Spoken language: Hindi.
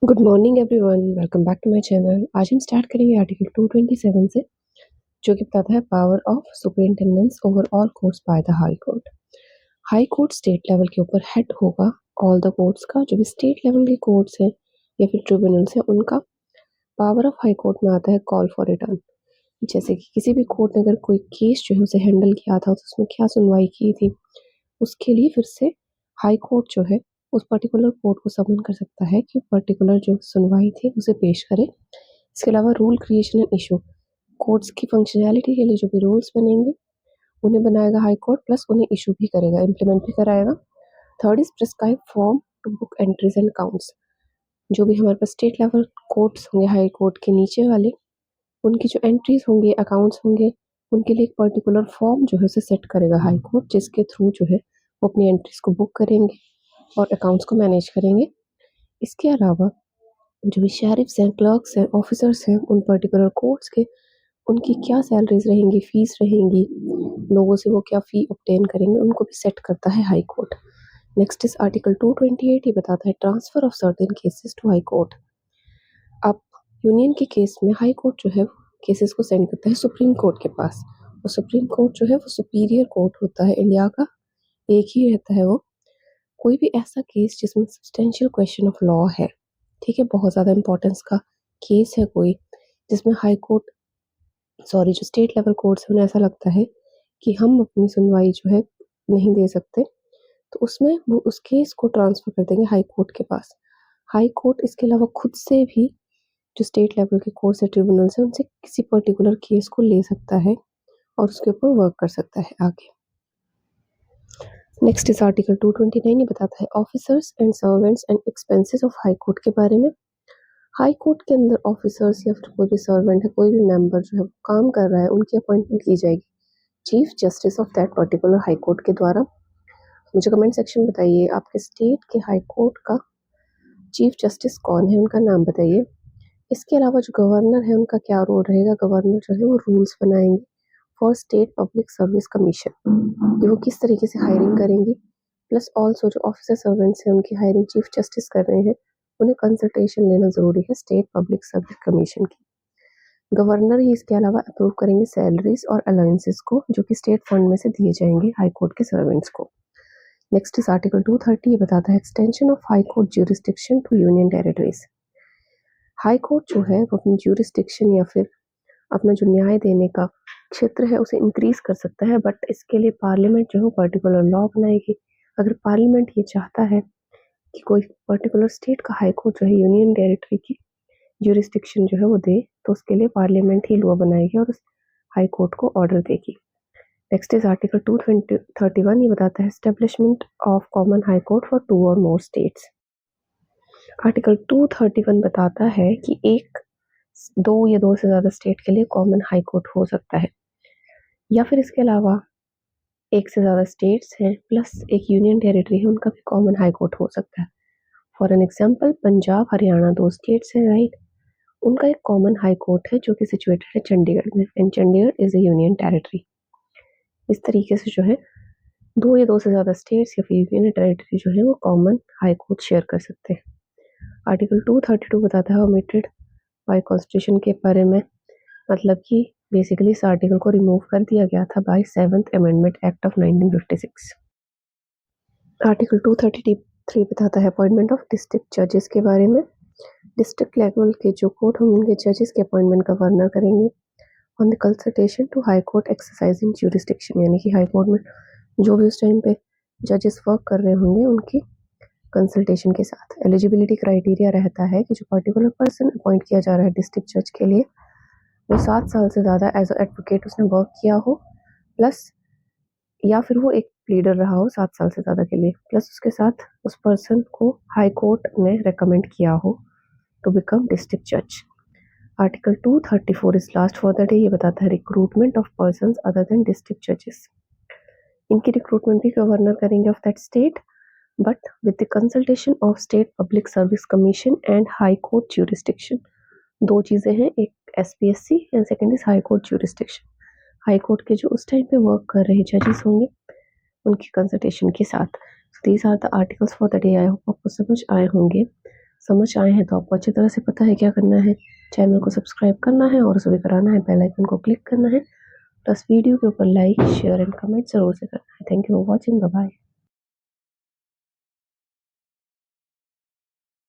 Good morning everyone, welcome back to my channel. आज हम स्टार्ट करेंगे आर्टिकल 227 से, जो कि बताता है power of superintendence over all courts by the high court. High court state level के ऊपर हेड होगा ऑल द कोर्ट्स का। जो भी स्टेट लेवल के कोर्ट्स हैं या फिर ट्रिब्यूनल्स हैं, उनका पावर ऑफ हाई कोर्ट में आता है कॉल फॉर रिटर्न। जैसे कि किसी भी कोर्ट ने अगर कोई केस जो है उसे हैंडल किया था, तो उसमें क्या सुनवाई की थी, उसके लिए फिर से हाई कोर्ट जो है उस पर्टिकुलर कोर्ट को समन कर सकता है कि पर्टिकुलर जो सुनवाई थी उसे पेश करे। इसके अलावा rule creation and issue, courts की फंक्शनैलिटी के लिए जो भी रूल्स बनेंगे उन्हें बनाएगा हाई कोर्ट, प्लस उन्हें इशू भी करेगा, इम्प्लीमेंट भी कराएगा। Third is prescribe form to book entries and counts. जो भी हमारे पास स्टेट लेवल कोर्ट्स होंगे हाई कोर्ट के नीचे वाले, उनकी जो एंट्रीज होंगे, अकाउंट्स होंगे, उनके लिए एक पर्टिकुलर फॉर्म जो है उसे सेट करेगा हाई कोर्ट, जिसके थ्रू जो है वो अपनी एंट्रीज को बुक करेंगे और अकाउंट्स को मैनेज करेंगे। इसके अलावा जो भी शेरिफ्स हैं, क्लर्क्स हैं, ऑफिसर्स हैं उन पर्टिकुलर कोर्ट्स के, उनकी क्या सैलरीज रहेंगी, फीस रहेंगी, लोगों से वो क्या फ़ी ऑब्टेन करेंगे, उनको भी सेट करता है high court. Next is article 228। ये बताता है transfer of certain cases to high court. अब यूनियन के केस में हाई कोर्ट जो है केसेस को सेंड करता है सुप्रीम कोर्ट के पास, और सुप्रीम कोर्ट जो है वो सुपीरियर कोर्ट होता है इंडिया का, एक ही रहता है वो। कोई भी ऐसा केस जिसमें सब्सटेंशियल क्वेश्चन ऑफ लॉ है, ठीक है, बहुत ज़्यादा इंपॉर्टेंस का केस है कोई, जिसमें हाई कोर्ट जो स्टेट लेवल कोर्ट्स हैं उन्हें ऐसा लगता है कि हम अपनी सुनवाई जो है नहीं दे सकते, तो उसमें वो उस केस को ट्रांसफ़र कर देंगे हाई कोर्ट के पास। हाई कोर्ट इसके अलावा खुद से भी जो स्टेट लेवल के कोर्ट्स या ट्रिब्यूनल्स हैं उनसे किसी पर्टिकुलर केस को ले सकता है और उसके ऊपर वर्क कर सकता है आगे। Next is article 229। ये बताता है officers and servants and expenses of high court के बारे में। हाई कोर्ट के अंदर ऑफिसर्स या फिर कोई भी सर्वेंट है, कोई भी मेंबर जो है वो काम कर रहा है, उनकी अपॉइंटमेंट की जाएगी chief justice of that particular high court के द्वारा। मुझे कमेंट सेक्शन में बताइए आपके स्टेट के हाई कोर्ट का चीफ जस्टिस कौन है, उनका नाम बताइए। इसके अलावा जो गवर्नर है उनका क्या रोल रहेगा। गवर्नर जो है वो रूल्स बनाएंगे for state public service commission, कि वो किस तरीके से हायरिंग करेंगी, प्लस ऑल्सो जो ऑफिसर सर्वेंट्स हैं उनकी हायरिंग चीफ जस्टिस कर रहे हैं, उन्हें कंसल्टेशन लेना ज़रूरी है स्टेट पब्लिक सर्विस कमीशन की। गवर्नर ही इसके अलावा अप्रूव करेंगे सैलरीज और अलाउंसेस को, जो कि स्टेट फंड में से दिए जाएंगे हाई कोर्ट के सर्वेंट्स को। Next is article 230। ये बताता है extension of high court jurisdiction to union territories. High court जो है वो अपनी ज्यूरिसडिक्शन या फिर अपना जो न्याय देने का क्षेत्र है उसे इंक्रीज कर सकता है, बट इसके लिए पार्लियामेंट जो है पर्टिकुलर लॉ बनाएगी। अगर पार्लियामेंट ये चाहता है कि कोई पर्टिकुलर स्टेट का हाई कोर्ट जो है यूनियन टेरिटरी की ज्यूरिसडिक्शन जो है वो दे, तो उसके लिए पार्लियामेंट ही लॉ बनाएगी और उस हाई कोर्ट को ऑर्डर देगी। Next is article 231। ये बताता है establishment of common high court for 2 और मोर स्टेट्स। आर्टिकल 231 बताता है कि एक, दो या दो से ज़्यादा स्टेट के लिए कॉमन हाई कोर्ट हो सकता है, या फिर इसके अलावा एक से ज़्यादा स्टेट्स हैं प्लस एक यूनियन टेरिटरी है, उनका भी कॉमन हाई कोर्ट हो सकता है। For an example Punjab Haryana 2 states हैं, राइट, उनका एक कॉमन हाई कोर्ट है जो कि सिचुएटेड है चंडीगढ़ में, and Chandigarh is A union territory. इस तरीके से जो है दो या दो से ज़्यादा स्टेट्स या फिर यूनियन टेरिटरी जो है वो कॉमन हाई कोर्ट शेयर कर सकते हैं। आर्टिकल 232 बताता है ओमिटेड बाय कॉन्स्टिट्यूशन के बारे में, मतलब कि बेसिकली इस आर्टिकल को रिमूव कर दिया गया था by 7th amendment act of 1956। Article 233 बताता है अपॉइंटमेंट ऑफ डिस्ट्रिक्ट जजेस के बारे में। डिस्ट्रिक्ट लेवल के जो कोर्ट होंगे उनके जजेस के अपॉइंटमेंट गवर्नर करेंगे on the consultation to high court exercising jurisdiction, यानी कि हाई कोर्ट में जो भी उस टाइम पे जजेस वर्क कर रहे होंगे उनकी कंसल्टेशन के साथ। एलिजिबिलिटी क्राइटेरिया रहता है कि जो पर्टिकुलर पर्सन अपॉइंट किया जा रहा है डिस्ट्रिक्ट जज के लिए, वो 7 साल से ज़्यादा एज एडवोकेट उसने वर्क किया हो, प्लस या फिर वो एक प्लीडर रहा हो 7 साल से ज़्यादा के लिए, प्लस उसके साथ उस पर्सन को हाई कोर्ट ने रेकमेंड किया हो टू बिकम डिस्ट्रिक्ट जज। Article 234 is last for the day. ये बताता है recruitment of persons other than district जजेस। इनकी रिक्रूटमेंट भी गवर्नर करेंगे of that state, but with the consultation of State Public Service Commission and High Court jurisdiction। दो चीज़ें हैं, एक SPSC and second is high court jurisdiction. High court के जो उस टाइम पे वर्क कर रहे जजेस होंगे उनकी कंसल्टेशन के साथ। These are the articles for the day. I hope आपको समझ आए होंगे। समझ आए हैं तो आपको अच्छी तरह से पता है क्या करना है। चैनल को सब्सक्राइब करना है और सभी कराना है, बेल आइकन को क्लिक करना है, प्लस वीडियो के ऊपर लाइक शेयर एंड कमेंट ज़रूर से करना है। Thank you for watching, bye bye.